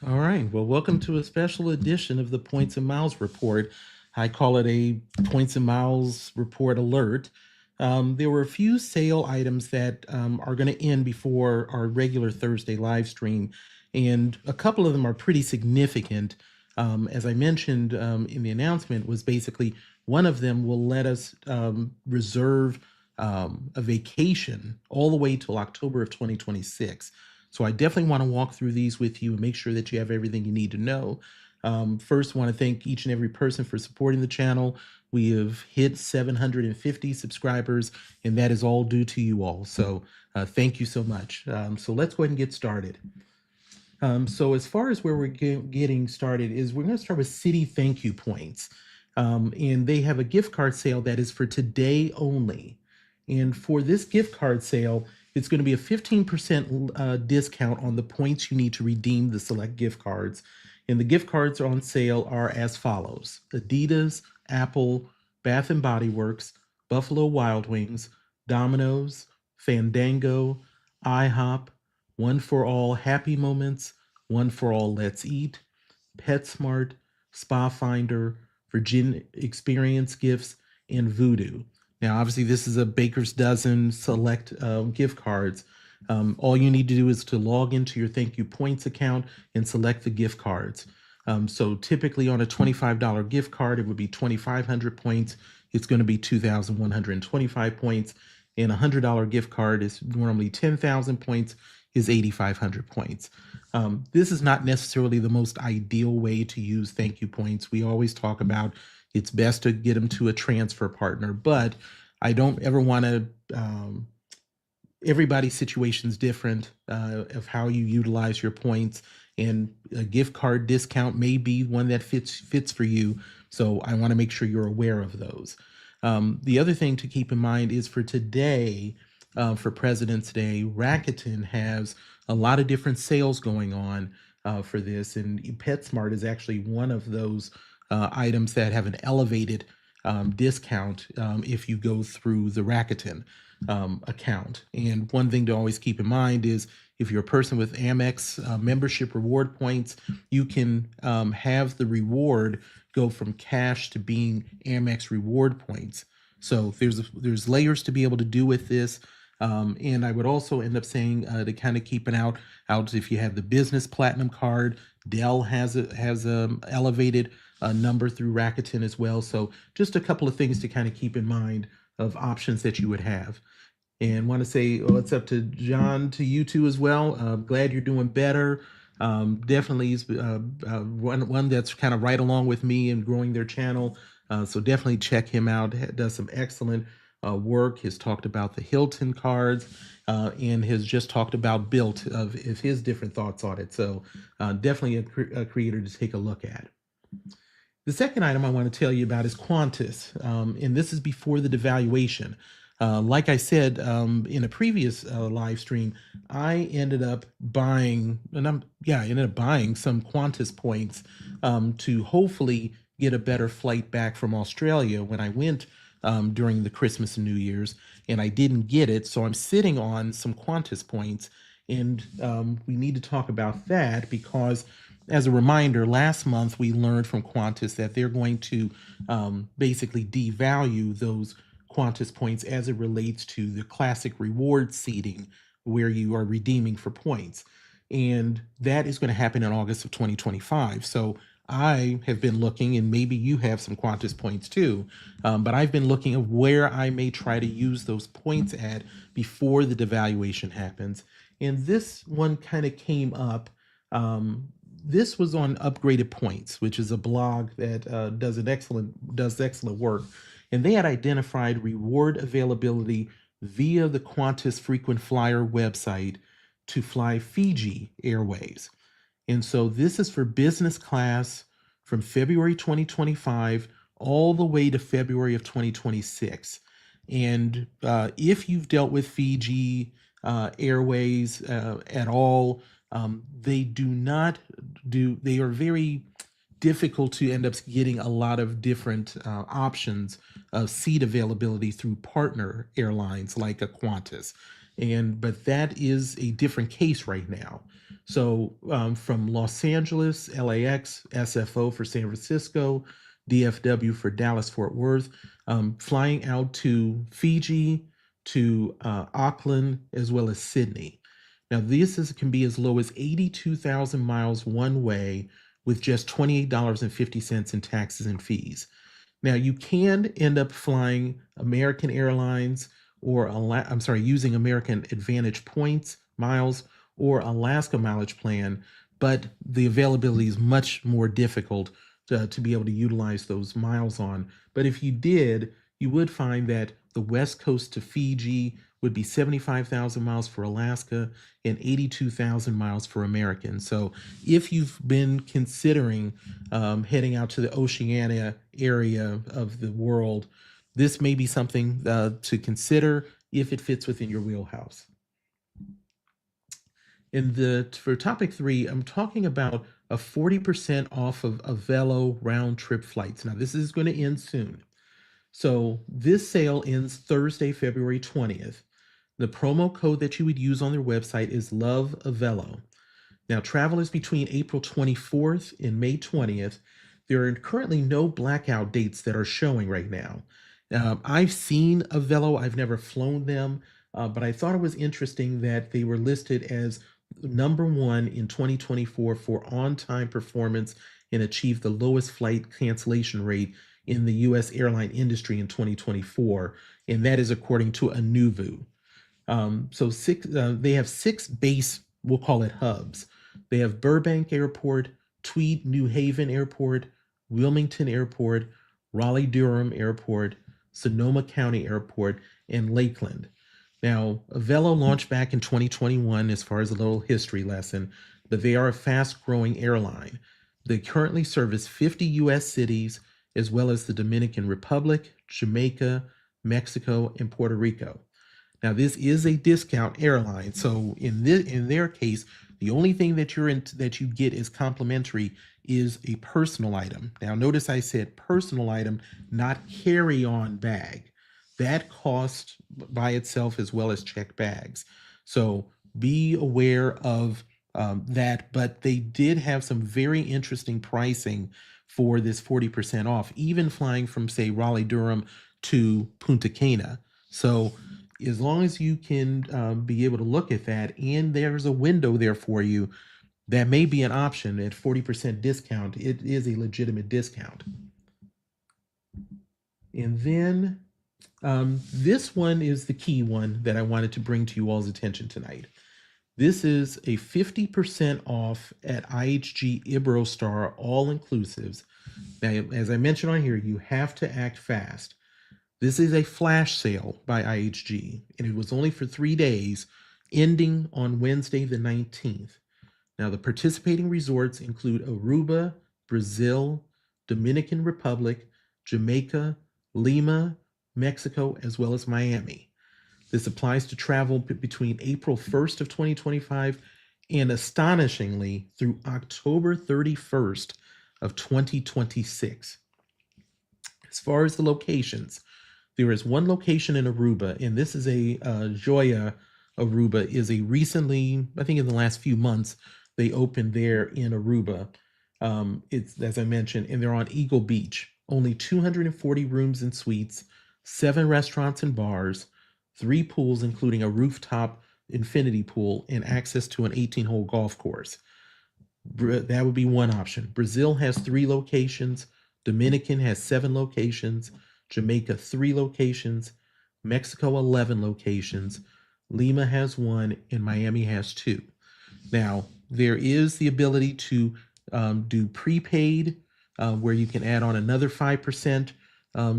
All right. Well, welcome to a special edition of the Points and Miles Report. I call it a Points and Miles Report alert. There were a few sale items that are going to end before our regular Thursday live stream, and a couple of them are pretty significant. As I mentioned in the announcement, was basically one of them will let us reserve a vacation all the way till October of 2026. So I definitely want to walk through these with you and make sure that you have everything you need to know. First, want to thank each and every person for supporting the channel. We have hit 750 subscribers, and that is all due to you all. So thank you so much. So let's go ahead and get started. So as far as where we're getting started is we're going to start with Citi Thank You Points. And they have a gift card sale that is for today only. And for this gift card sale, it's going to be a 15% discount on the points you need to redeem the select gift cards. And the gift cards on sale are as follows: Adidas, Apple, Bath and Body Works, Buffalo Wild Wings, Domino's, Fandango, IHOP, One for All Happy Moments, One for All Let's Eat, PetSmart, Spa Finder, Virgin Experience Gifts, and Voodoo. Now, obviously, this is a baker's dozen select gift cards. All you need to do is to log into your Thank You Points account and select the gift cards. So typically on a $25 gift card, it would be 2,500 points. It's going to be 2,125 points. And a $100 gift card is normally 10,000 points, is 8,500 points. This is not necessarily the most ideal way to use Thank You Points. We always talk about it's best to get them to a transfer partner, but I don't ever want to, everybody's situation is different of how you utilize your points, and a gift card discount may be one that fits for you. So I want to make sure you're aware of those. The other thing to keep in mind is for today, for President's Day, Rakuten has a lot of different sales going on for this, and PetSmart is actually one of those items that have an elevated discount if you go through the Rakuten account. And one thing to always keep in mind is if you're a person with Amex membership reward points, you can have the reward go from cash to being Amex reward points. So there's layers to be able to do with this. And I would also end up saying to kind of keep an out if you have the business platinum card. Dell has a elevated number through Rakuten as well. So just a couple of things to kind of keep in mind of options that you would have. And want to say what's up to John, to you too as well. Glad you're doing better. Definitely is one that's kind of right along with me in growing their channel. So definitely check him out. Does some excellent work. Has talked about the Hilton cards and has just talked about Built of his different thoughts on it. So definitely a creator to take a look at. The second item I want to tell you about is Qantas, and this is before the devaluation. Like I said in a previous live stream, I ended up buying, I ended up buying some Qantas points to hopefully get a better flight back from Australia when I went during the Christmas and New Year's, and I didn't get it, so I'm sitting on some Qantas points, and we need to talk about that because, as a reminder, last month we learned from Qantas that they're going to basically devalue those Qantas points as it relates to the classic reward seating where you are redeeming for points. And that is going to happen in August of 2025. So I have been looking, and maybe you have some Qantas points too, but I've been looking at where I may try to use those points at before the devaluation happens. And this one kind of came up. This was on Upgraded Points, which is a blog that does excellent work. And they had identified reward availability via the Qantas frequent flyer website to fly Fiji Airways. And so this is for business class from February 2025 all the way to February of 2026. And if you've dealt with Fiji Airways at all, they are very difficult to end up getting a lot of different options of seat availability through partner airlines like a Qantas. But that is a different case right now. So from Los Angeles, LAX, SFO for San Francisco, DFW for Dallas Fort Worth, flying out to Fiji, to Auckland, as well as Sydney. Now, can be as low as 82,000 miles one way with just $28.50 in taxes and fees. Now, you can end up flying American Airlines or using American Advantage points, miles, or Alaska mileage plan, but the availability is much more difficult to be able to utilize those miles on. But if you did, you would find that the West Coast to Fiji would be 75,000 miles for Alaska and 82,000 miles for American. So if you've been considering heading out to the Oceania area of the world, this may be something to consider if it fits within your wheelhouse. For topic 3, I'm talking about a 40% off of Avelo round trip flights. Now, this is going to end soon. So this sale ends Thursday, February 20th. The promo code that you would use on their website is Love Avelo. Now, travel is between April 24th and May 20th. There are currently no blackout dates that are showing right now. I've seen Avelo, I've never flown them, but I thought it was interesting that they were listed as #1 in 2024 for on-time performance and achieved the lowest flight cancellation rate in the U.S. airline industry in 2024, and that is according to Anuvu. They have 6 base, we'll call it hubs. They have Burbank Airport, Tweed New Haven Airport, Wilmington Airport, Raleigh-Durham Airport, Sonoma County Airport, and Lakeland. Now, Avelo launched back in 2021 as far as a little history lesson, but they are a fast-growing airline. They currently service 50 U.S. cities, as well as the Dominican Republic, Jamaica, Mexico, and Puerto Rico. Now, this is a discount airline, so in their case, the only thing that you get as complimentary is a personal item. Now, notice I said personal item, not carry-on bag. That costs by itself as well as checked bags. So be aware of that, but they did have some very interesting pricing for this 40% off, even flying from, say, Raleigh-Durham to Punta Cana. So as long as you can be able to look at that, and there's a window there for you, that may be an option at 40% discount. It is a legitimate discount. And then this one is the key one that I wanted to bring to you all's attention tonight. This is a 50% off at IHG Iberostar All Inclusives. Now, as I mentioned on here, you have to act fast. This is a flash sale by IHG, and it was only for 3 days, ending on Wednesday the 19th. Now, the participating resorts include Aruba, Brazil, Dominican Republic, Jamaica, Lima, Mexico, as well as Miami. This applies to travel between April 1st of 2025 and astonishingly through October 31st of 2026. As far as the locations, there is one location in Aruba, and this is a Joya Aruba is a recently, I think in the last few months, they opened there in Aruba. It's, as I mentioned, and they're on Eagle Beach. Only 240 rooms and suites, 7 restaurants and bars, 3 pools, including a rooftop infinity pool and access to an 18-hole golf course. That would be one option. Brazil has 3 locations. Dominican has 7 locations. Jamaica 3 locations. Mexico 11 locations. Lima has 1 and Miami has 2. Now, there is the ability to do prepaid where you can add on another 5%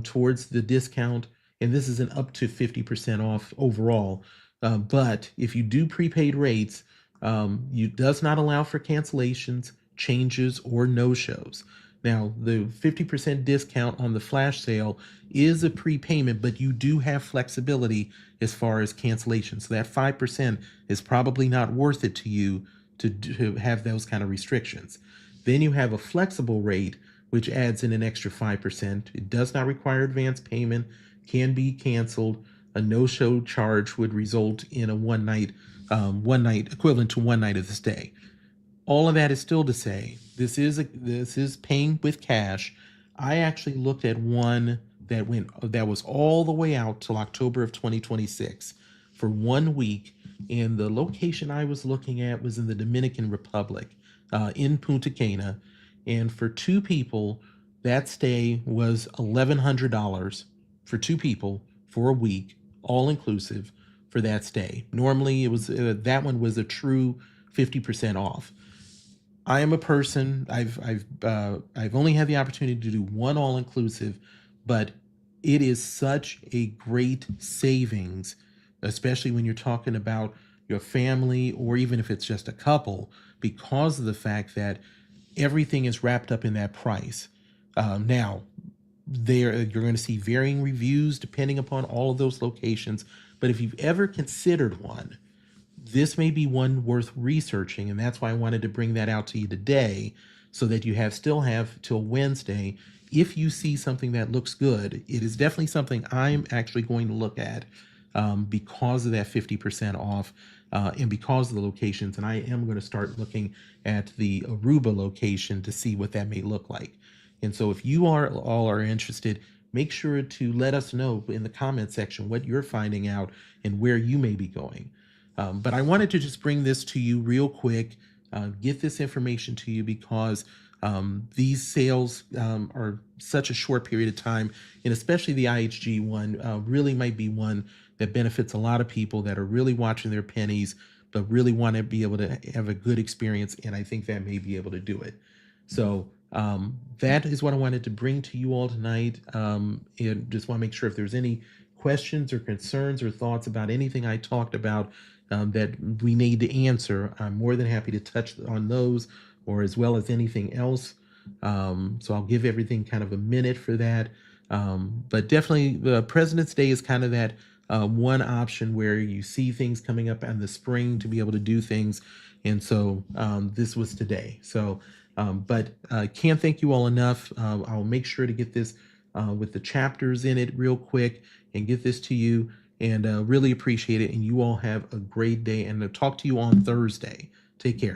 towards the discount, and this is an up to 50% off overall. But if you do prepaid rates, it does not allow for cancellations, changes, or no-shows. Now, the 50% discount on the flash sale is a prepayment, but you do have flexibility as far as cancellations. So that 5% is probably not worth it to you to have those kind of restrictions. Then you have a flexible rate, which adds in an extra 5%. It does not require advance payment, can be canceled. A no-show charge would result in a one night equivalent to 1 night of the stay. all of that is still to say, this is paying with cash. I actually looked at one that was all the way out till October of 2026 for 1 week, and the location I was looking at was in the Dominican Republic, in Punta Cana, and for two people, that stay was $1,100 for two people for a week, all inclusive for that stay. Normally, it was that one was a true 50% off. I am a person. I've only had the opportunity to do one all inclusive, but it is such a great savings, especially when you're talking about your family or even if it's just a couple, because of the fact that everything is wrapped up in that price. Now, there you're going to see varying reviews depending upon all of those locations. But if you've ever considered one, this may be one worth researching, and that's why I wanted to bring that out to you today, so that you still have till Wednesday. If you see something that looks good, it is definitely something I'm actually going to look at, because of that 50% off, and because of the locations. And I am going to start looking at the Aruba location to see what that may look like. And so if you all are interested, make sure to let us know in the comment section what you're finding out and where you may be going. But I wanted to just bring this to you real quick, get this information to you, because these sales are such a short period of time, and especially the IHG one really might be one that benefits a lot of people that are really watching their pennies, but really want to be able to have a good experience, and I think that may be able to do it. So that is what I wanted to bring to you all tonight, and just want to make sure if there's any questions or concerns or thoughts about anything I talked about that we need to answer, I'm more than happy to touch on those, or as well as anything else. So I'll give everything kind of a minute for that. But definitely the President's Day is kind of that one option where you see things coming up in the spring to be able to do things. And so this was today. So, but can't thank you all enough. I'll make sure to get this with the chapters in it real quick and get this to you, and really appreciate it. And you all have a great day, and I'll talk to you on Thursday. Take care.